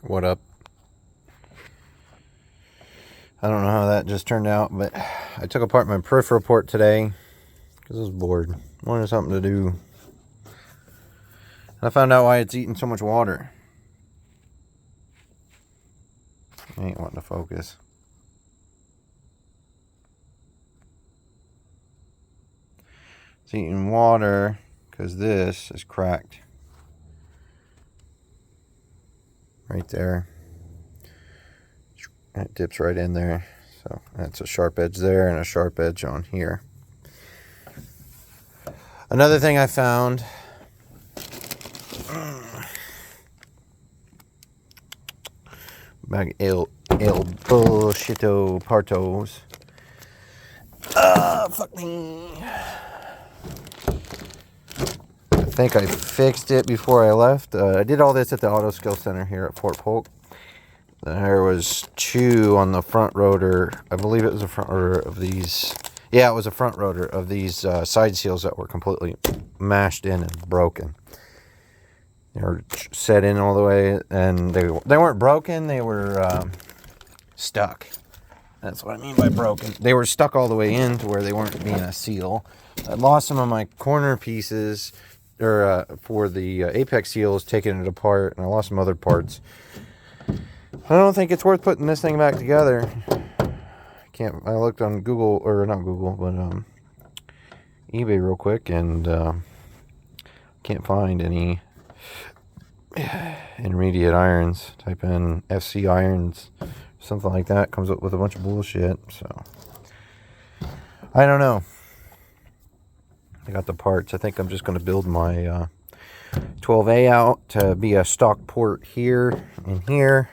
What up? I don't know how that just turned out, but I took apart my peripheral port today because I was bored. Wanted something to do. And I found out why it's eating so much water. I ain't wanting to focus. It's eating water because this is cracked. Right there. It dips right in there. So that's a sharp edge there and a sharp edge on here. Another thing I found. Back el bullshito partos. Fucking. I think I fixed it before I left. I did all this at the Auto Skill Center here at Fort Polk. There was chew on the front rotor. I believe it was a front rotor of these. Yeah, it was a front rotor of these side seals that were completely mashed in and broken. They were set in all the way, and they weren't broken. They were stuck. That's what I mean by broken. They were stuck all the way in to where they weren't being a seal. I lost some of my corner pieces for the apex seals, taking it apart, and I lost some other parts. I don't think it's worth putting this thing back together. I looked on Google, or not Google, but eBay real quick, and can't find any intermediate irons. Type in FC irons, something like that. Comes up with a bunch of bullshit. So I don't know. I got the parts. I think I'm just going to build my 12A out to be a stock port here and here.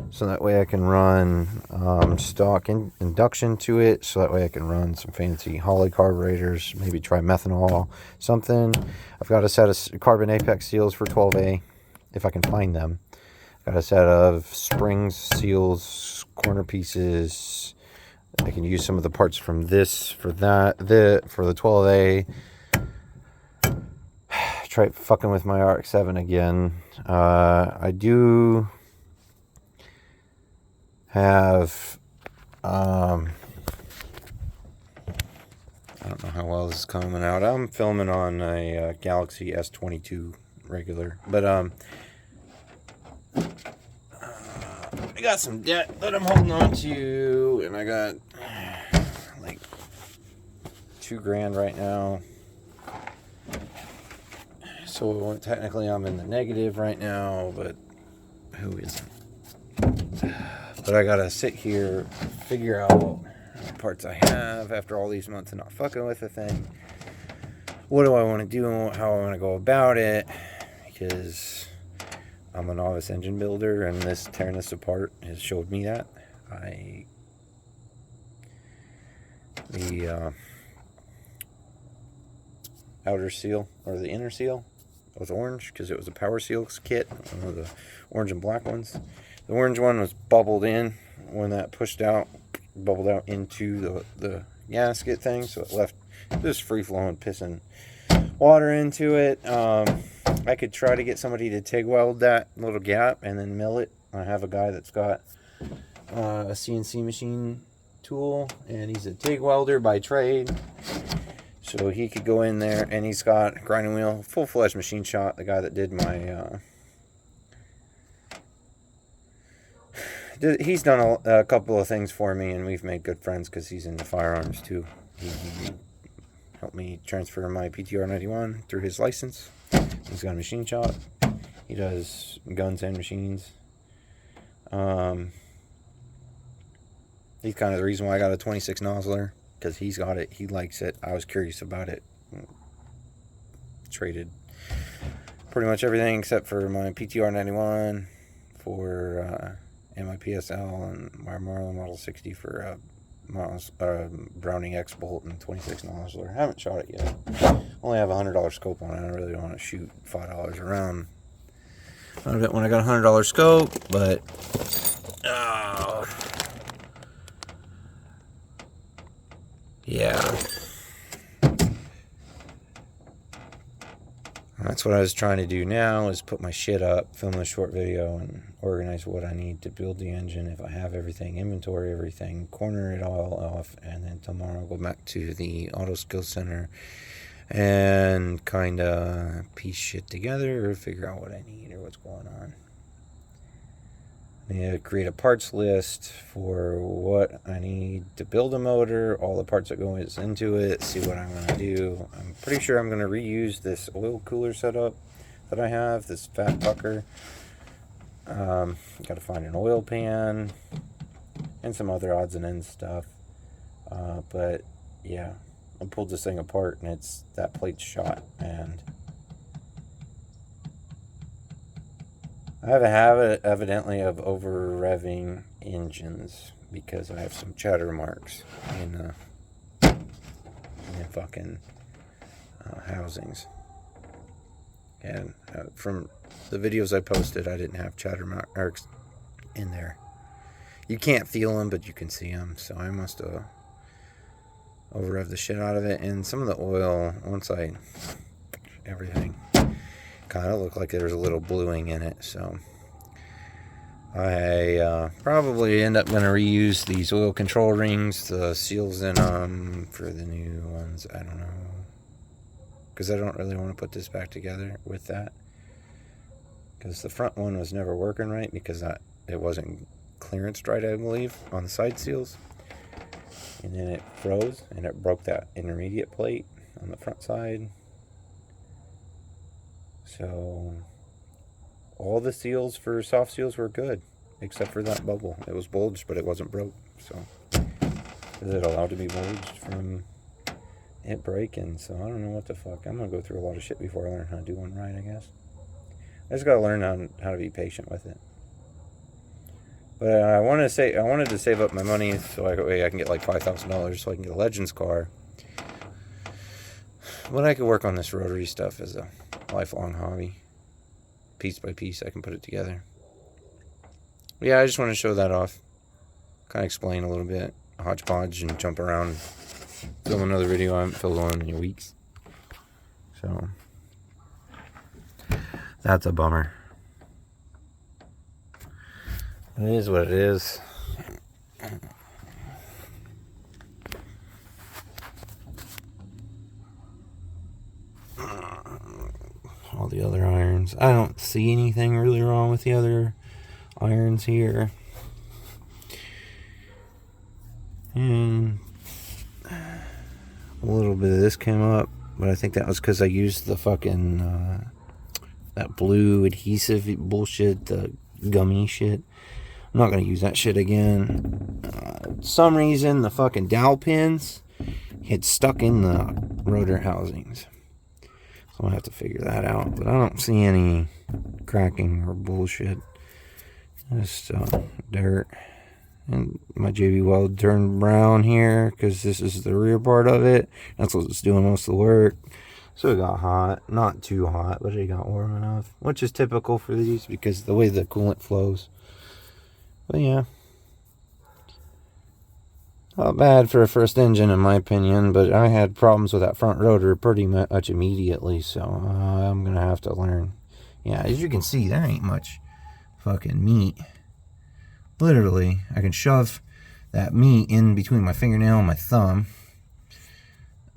So that way I can run stock induction to it. So that way I can run some fancy Holley carburetors, maybe try methanol, something. I've got a set of carbon apex seals for 12A, if I can find them. Got a set of springs, seals, corner pieces. I can use some of the parts from this for that, for the 12A. Try fucking with my rx7 again. I do have I don't know how well this is coming out. I'm filming on a Galaxy S22 regular, but I got some debt that I'm holding on to, and I got like $2,000 right now. So technically I'm in the negative right now, but who isn't? But I gotta sit here, figure out what parts I have after all these months of not fucking with the thing. What do I want to do and how I want to go about it? Because I'm a novice engine builder, and this tearing this apart has showed me that. The outer seal, or the inner seal, was orange because it was a power seals kit, one of the orange and black ones. The orange one was bubbled in when that pushed out, bubbled out into the gasket thing, so it left just free-flowing, pissing water into it. I could try to get somebody to TIG weld that little gap and then mill it. I have a guy that's got a CNC machine tool, and he's a TIG welder by trade. So he could go in there, and he's got a grinding wheel, full-fledged machine shop. The guy that did my he's done a couple of things for me, and we've made good friends because he's into firearms too. He helped me transfer my PTR 91 through his license. He's got a machine shop. He does guns and machines. He's kind of the reason why I got a 26 nozzler, because he's got it. He likes it. I was curious about it. Traded pretty much everything except for my PTR 91 for and my PSL and my Marlin Model 60 for Browning X Bolt and 26 nozzler. I haven't shot it yet. Only have a $100 scope on it. I really don't want to shoot $5 around out of it when I got a $100 scope, but yeah. that's what I was trying to do now, is put my shit up, film a short video, and organize what I need to build the engine. If I have everything, inventory everything, corner it all off, and then tomorrow I'll go back to the Auto Skills Center and kind of piece shit together or figure out what I need or what's going on. I need to create a parts list for what I need to build a motor, all the parts that go into it, see what I'm going to do. I'm pretty sure I'm going to reuse this oil cooler setup that I have, this fat fucker. Got to find an oil pan and some other odds and ends stuff. But yeah, I pulled this thing apart and that plate's shot, and I have a habit, evidently, of over-revving engines because I have some chatter marks in the fucking housings. And from the videos I posted, I didn't have chatter marks in there. You can't feel them, but you can see them. So I must have over-revved the shit out of it. And some of the oil, everything kind of looked like there was a little bluing in it, so I probably end up going to reuse these oil control rings, the seals in them for the new ones. I don't know, because I don't really want to put this back together with that, because the front one was never working right because it wasn't clearanced right, I believe, on the side seals, and then it froze and it broke that intermediate plate on the front side. So all the seals for soft seals were good, except for that bubble. It was bulged, but it wasn't broke. So is it allowed to be bulged from it breaking? So I don't know what the fuck. I'm gonna go through a lot of shit before I learn how to do one right, I guess. I just gotta learn how to be patient with it. But I wanted to save up my money so I can get like $5,000 so I can get a Legends car. But I could work on this rotary stuff as a lifelong hobby. Piece by piece, I can put it together. But yeah, I just want to show that off. Kind of explain a little bit. Hodgepodge and jump around. Film another video I haven't filmed one in weeks. So, that's a bummer. It is what it is. All the other irons. I don't see anything really wrong with the other irons here. And a little bit of this came up, but I think that was because I used the fucking that blue adhesive bullshit, the gummy shit. I'm not going to use that shit again. Some reason the fucking dowel pins had stuck in the rotor housings. So I'll have to figure that out. But I don't see any cracking or bullshit. Just dirt. And my JB Weld turned brown here because this is the rear part of it. That's what's doing most of the work. So it got hot. Not too hot, but it got warm enough. Which is typical for these because of the way the coolant flows. But yeah. Not bad for a first engine in my opinion, but I had problems with that front rotor pretty much immediately, so I'm going to have to learn. Yeah, as you can see, there ain't much fucking meat. Literally, I can shove that meat in between my fingernail and my thumb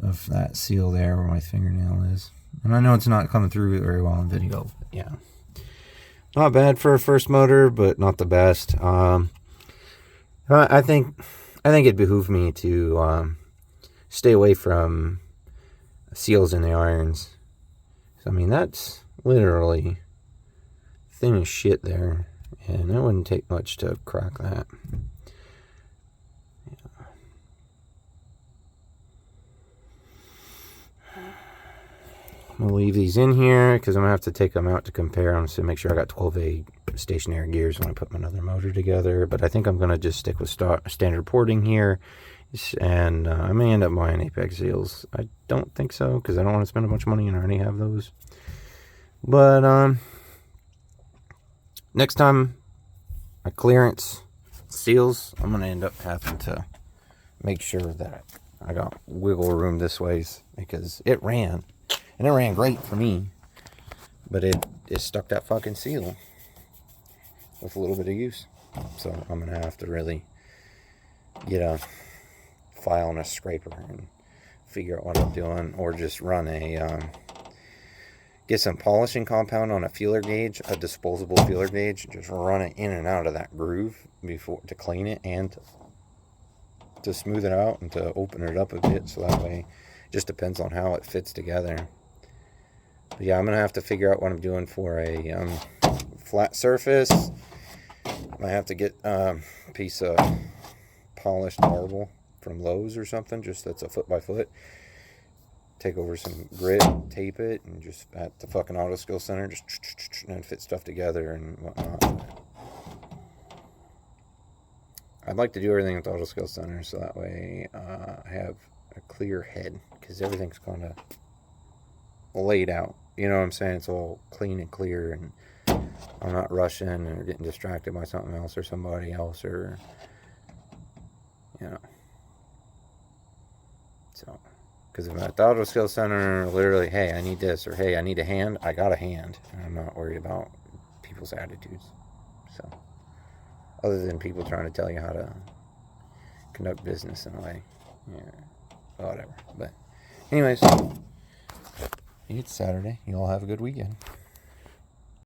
of that seal there where my fingernail is. And I know it's not coming through very well in video, but yeah. Not bad for a first motor, but not the best. I think it behooved me to stay away from seals in the irons. So, I mean, that's literally thin as shit there. And it wouldn't take much to crack that. Yeah. I'm going to leave these in here because I'm going to have to take them out to compare them to make sure I got 12A stationary gears when I put my other motor together. But I think I'm going to just stick with standard porting here. And I may end up buying Apex seals. I don't think so because I don't want to spend a bunch of money and I already have those. But next time I clearance seals, I'm going to end up having to make sure that I got wiggle room this way because it ran. And it ran great for me. But it stuck that fucking seal with a little bit of use. So I'm going to have to really get a file and a scraper and figure out what I'm doing, or just run get some polishing compound on a feeler gauge, a disposable feeler gauge, just run it in and out of that groove before to clean it and to smooth it out and to open it up a bit, so that way it just depends on how it fits together. But yeah, I'm gonna have to figure out what I'm doing for a flat surface. I have to get a piece of polished marble from Lowe's or something, just that's a foot by foot. Take over some grit, tape it, and just at the fucking auto skill center, just and fit stuff together and whatnot. I'd like to do everything at the auto skill center, so that way I have a clear head, because everything's kind of laid out. You know what I'm saying? It's all clean and clear, and I'm not rushing or getting distracted by something else or somebody else, or you know. So, because if I'm at the auto skill center, literally, hey, I need this, or hey, I need a hand, I got a hand, and I'm not worried about people's attitudes. So, other than people trying to tell you how to conduct business in a way, yeah, whatever. But, anyways, it's Saturday. You all have a good weekend.